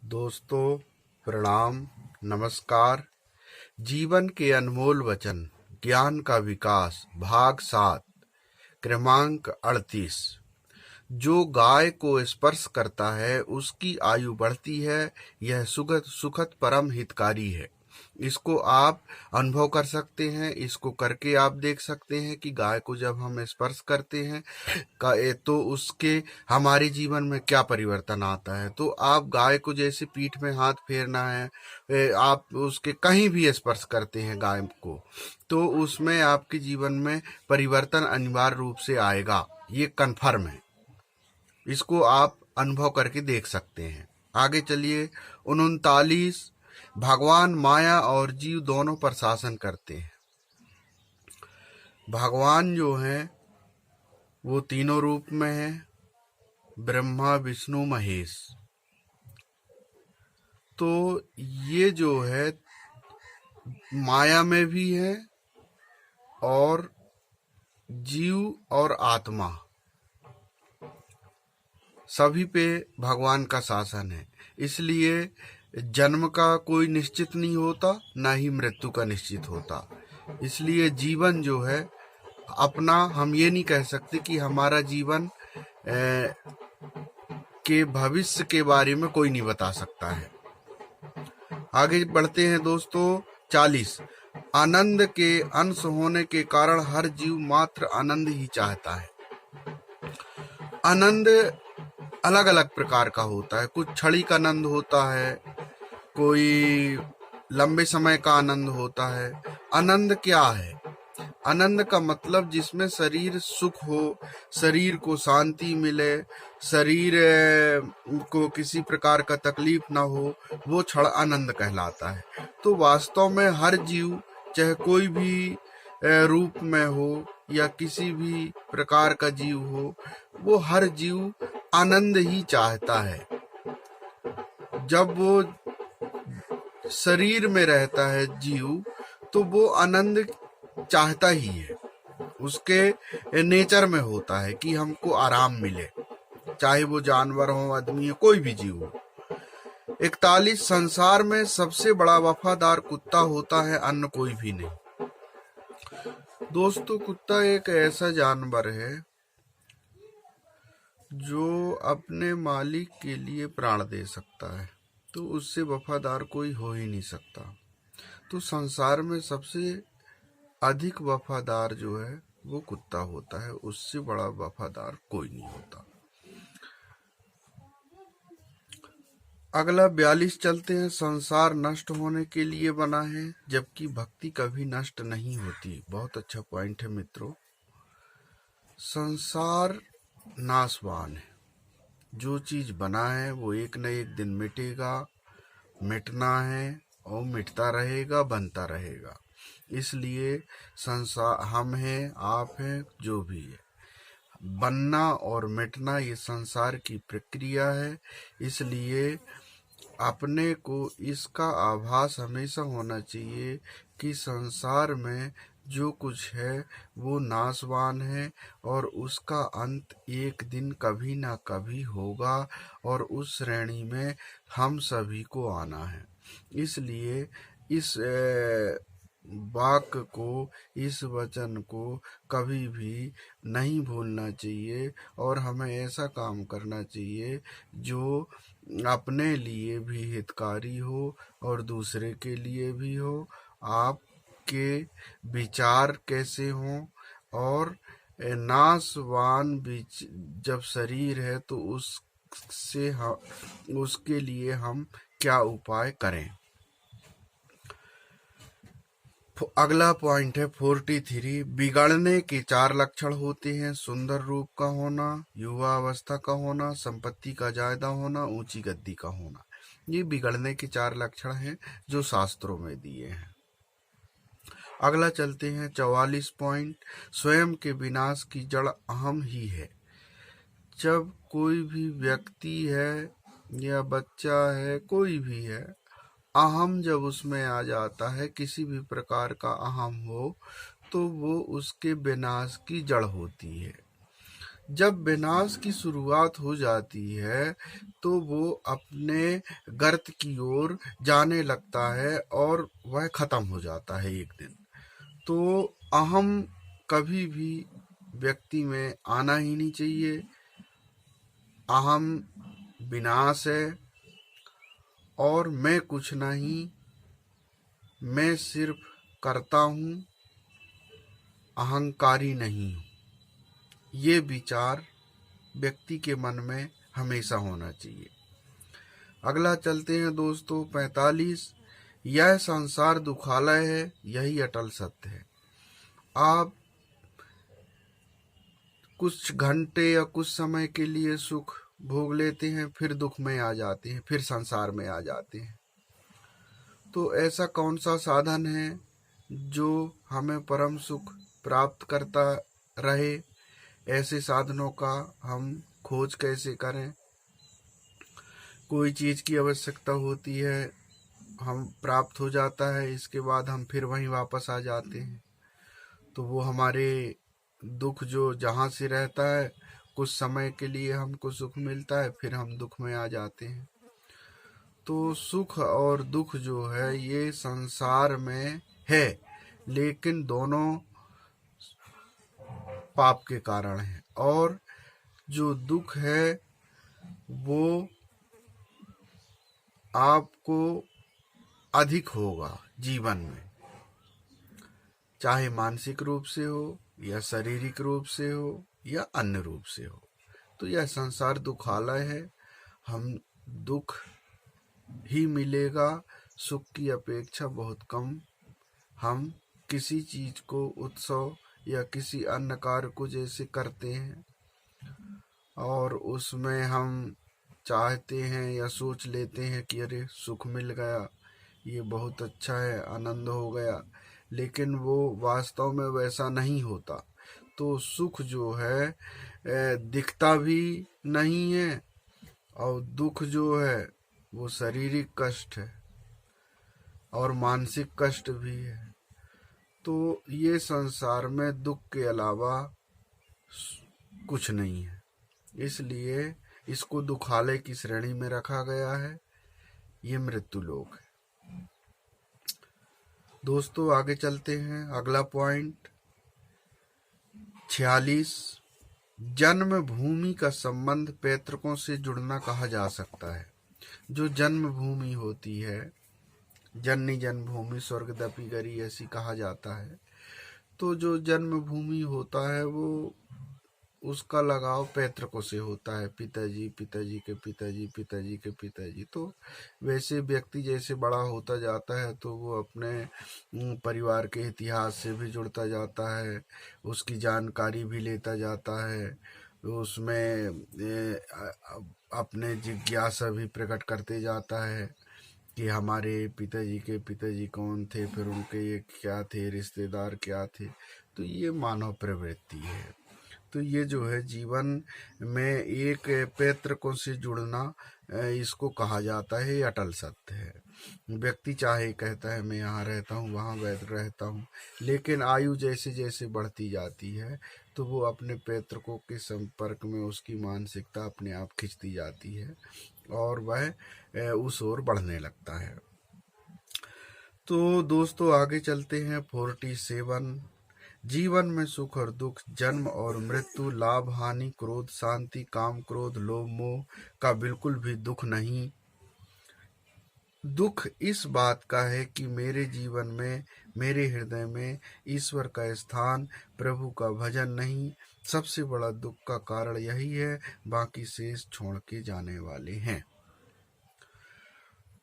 दोस्तों प्रणाम, नमस्कार। जीवन के अनमोल वचन, ज्ञान का विकास, भाग 7, क्रमांक 38। जो गाय को स्पर्श करता है उसकी आयु बढ़ती है। यह सुखद सुखद परम हितकारी है। इसको आप अनुभव कर सकते हैं, इसको करके आप देख सकते हैं कि गाय को जब हम स्पर्श करते हैं तो उसके हमारे जीवन में क्या परिवर्तन आता है। तो आप गाय को जैसे पीठ में हाथ फेरना है, आप उसके कहीं भी स्पर्श करते हैं गाय को, तो उसमें आपके जीवन में परिवर्तन अनिवार्य रूप से आएगा। ये कन्फर्म है, इसको आप अनुभव करके देख सकते हैं। आगे चलिए। 39। भगवान माया और जीव दोनों पर शासन करते हैं। भगवान जो हैं वो तीनों रूप में हैं, ब्रह्मा विष्णु महेश। तो ये जो है माया में भी है और जीव और आत्मा सभी पे भगवान का शासन है। इसलिए जन्म का कोई निश्चित नहीं होता, ना ही मृत्यु का निश्चित होता। इसलिए जीवन जो है अपना, हम ये नहीं कह सकते कि हमारा जीवन के भविष्य के बारे में कोई नहीं बता सकता है। आगे बढ़ते हैं दोस्तों। 40। आनंद के अंश होने के कारण हर जीव मात्र आनंद ही चाहता है। आनंद अलग अलग प्रकार का होता है। कुछ क्षणिक आनंद होता है, कोई लंबे समय का आनंद होता है। आनंद क्या है? आनंद का मतलब जिसमें शरीर सुख हो, शरीर को शांति मिले, शरीर को किसी प्रकार का तकलीफ ना हो, वो क्षण आनंद कहलाता है। तो वास्तव में हर जीव, चाहे कोई भी रूप में हो या किसी भी प्रकार का जीव हो, वो हर जीव आनंद ही चाहता है। जब वो शरीर में रहता है जीव, तो वो आनंद चाहता ही है। उसके नेचर में होता है कि हमको आराम मिले, चाहे वो जानवर हो, आदमी हो, कोई भी जीव हो। 41। संसार में सबसे बड़ा वफादार कुत्ता होता है, अन्य कोई भी नहीं। दोस्तों, कुत्ता एक ऐसा जानवर है जो अपने मालिक के लिए प्राण दे सकता है, तो उससे वफादार कोई हो ही नहीं सकता। तो संसार में सबसे अधिक वफादार जो है वो कुत्ता होता है, उससे बड़ा वफादार कोई नहीं होता। अगला 42 चलते हैं। संसार नष्ट होने के लिए बना है, जबकि भक्ति कभी नष्ट नहीं होती। बहुत अच्छा पॉइंट है मित्रों। संसार नाशवान है। जो चीज बना है वो एक न एक दिन मिटेगा, मिटना है और मिटता रहेगा, बनता रहेगा। इसलिए संसार, हम हैं, आप हैं, जो भी है, बनना और मिटना ये संसार की प्रक्रिया है। इसलिए अपने को इसका आभास हमेशा होना चाहिए कि संसार में जो कुछ है वो नाशवान है और उसका अंत एक दिन कभी ना कभी होगा, और उस श्रेणी में हम सभी को आना है। इसलिए इस वाक्य को, इस वचन को कभी भी नहीं भूलना चाहिए और हमें ऐसा काम करना चाहिए जो अपने लिए भी हितकारी हो और दूसरे के लिए भी हो। आपके विचार कैसे हों, और नाशवान जब शरीर है तो उसके लिए हम क्या उपाय करें। अगला पॉइंट है 43। बिगड़ने के 4 लक्षण होते हैं। सुंदर रूप का होना, युवा अवस्था का होना, संपत्ति का ज्यादा होना, ऊंची गद्दी का होना। ये बिगड़ने के 4 लक्षण हैं जो शास्त्रों में दिए हैं। अगला चलते हैं 44 पॉइंट। स्वयं के विनाश की जड़ अहम ही है। जब कोई भी व्यक्ति है या बच्चा है, कोई भी है, अहम जब उसमें आ जाता है, किसी भी प्रकार का अहम हो, तो वो उसके विनाश की जड़ होती है। जब विनाश की शुरुआत हो जाती है तो वो अपने गर्त की ओर जाने लगता है और वह खत्म हो जाता है एक दिन। तो अहम कभी भी व्यक्ति में आना ही नहीं चाहिए। अहम विनाश है और मैं कुछ नहीं, मैं सिर्फ करता हूँ, अहंकारी नहीं हूँ। ये विचार व्यक्ति के मन में हमेशा होना चाहिए। अगला चलते हैं दोस्तों 45। यह संसार दुखालय है, यही अटल सत्य है। आप कुछ घंटे या कुछ समय के लिए सुख भोग लेते हैं, फिर दुख में आ जाते हैं, फिर संसार में आ जाते हैं। तो ऐसा कौन सा साधन है जो हमें परम सुख प्राप्त करता रहे? ऐसे साधनों का हम खोज कैसे करें? कोई चीज़ की आवश्यकता होती है, हम प्राप्त हो जाता है, इसके बाद हम फिर वहीं वापस आ जाते हैं। तो वो हमारे दुख जो जहाँ से रहता है, कुछ समय के लिए हमको सुख मिलता है, फिर हम दुख में आ जाते हैं। तो सुख और दुख जो है ये संसार में है, लेकिन दोनों पाप के कारण है। और जो दुख है वो आपको अधिक होगा जीवन में, चाहे मानसिक रूप से हो या शारीरिक रूप से हो या अन्य रूप से हो। तो यह संसार दुखालय है। हम दुख ही मिलेगा, सुख की अपेक्षा बहुत कम। हम किसी चीज को उत्सव या किसी अन्य कार्य को जैसे करते हैं और उसमें हम चाहते हैं या सोच लेते हैं कि अरे सुख मिल गया, ये बहुत अच्छा है, आनंद हो गया, लेकिन वो वास्तव में वैसा नहीं होता। तो सुख जो है दिखता भी नहीं है, और दुख जो है वो शारीरिक कष्ट है और मानसिक कष्ट भी है। तो ये संसार में दुख के अलावा कुछ नहीं है, इसलिए इसको दुखालय की श्रेणी में रखा गया है। ये मृत्यु लोक है। दोस्तों आगे चलते हैं, अगला पॉइंट 46। जन्म भूमि का संबंध पैतृकों से जुड़ना कहा जा सकता है। जो जन्म भूमि होती है, जननी जन्मभूमि स्वर्गदपि गरी, ऐसी कहा जाता है। तो जो जन्म भूमि होता है वो उसका लगाव पैतृकों से होता है, पिताजी, पिताजी के पिताजी, पिताजी के पिताजी। तो वैसे व्यक्ति जैसे बड़ा होता जाता है तो वो अपने परिवार के इतिहास से भी जुड़ता जाता है, उसकी जानकारी भी लेता जाता है, उसमें अपने जिज्ञासा भी प्रकट करते जाता है कि हमारे पिताजी के पिताजी कौन थे, फिर उनके ये क्या थे, रिश्तेदार क्या थे। तो ये मानव प्रवृत्ति है। तो ये जो है जीवन में एक पैतृकों से जुड़ना, इसको कहा जाता है, ये अटल सत्य है। व्यक्ति चाहे कहता है मैं यहाँ रहता हूँ, वहाँ रहता हूँ, लेकिन आयु जैसे जैसे बढ़ती जाती है तो वो अपने पैतृकों के संपर्क में उसकी मानसिकता अपने आप खिंचती जाती है और वह उस ओर बढ़ने लगता है। तो दोस्तों आगे चलते हैं 47। जीवन में सुख और दुख, जन्म और मृत्यु, लाभ हानि, क्रोध शांति, काम क्रोध लोभ मोह का बिल्कुल भी दुख नहीं। दुख इस बात का है कि मेरे जीवन में, मेरे हृदय में ईश्वर का स्थान, प्रभु का भजन नहीं। सबसे बड़ा दुख का कारण यही है, बाकी शेष छोड़ के जाने वाले हैं।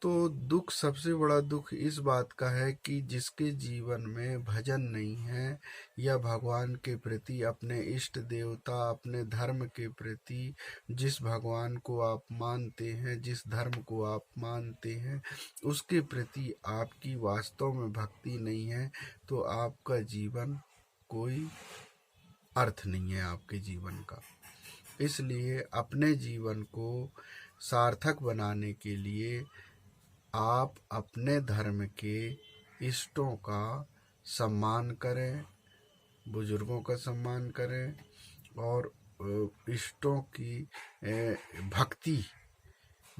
तो दुख, सबसे बड़ा दुख इस बात का है कि जिसके जीवन में भजन नहीं है या भगवान के प्रति, अपने इष्ट देवता, अपने धर्म के प्रति, जिस भगवान को आप मानते हैं, जिस धर्म को आप मानते हैं, उसके प्रति आपकी वास्तव में भक्ति नहीं है, तो आपका जीवन कोई अर्थ नहीं है आपके जीवन का। इसलिए अपने जीवन को सार्थक बनाने के लिए आप अपने धर्म के इष्टों का सम्मान करें, बुजुर्गों का सम्मान करें और इष्टों की भक्ति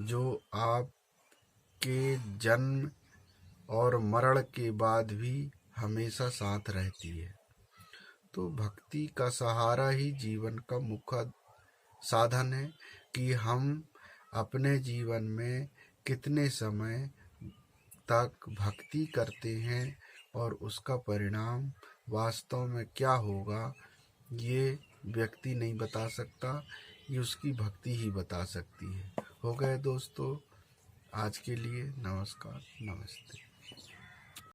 जो आपके जन्म और मरण के बाद भी हमेशा साथ रहती है। तो भक्ति का सहारा ही जीवन का मुख्य साधन है कि हम अपने जीवन में कितने समय तक भक्ति करते हैं और उसका परिणाम वास्तव में क्या होगा, ये व्यक्ति नहीं बता सकता, ये उसकी भक्ति ही बता सकती है। हो गए दोस्तों, आज के लिए नमस्कार, नमस्ते।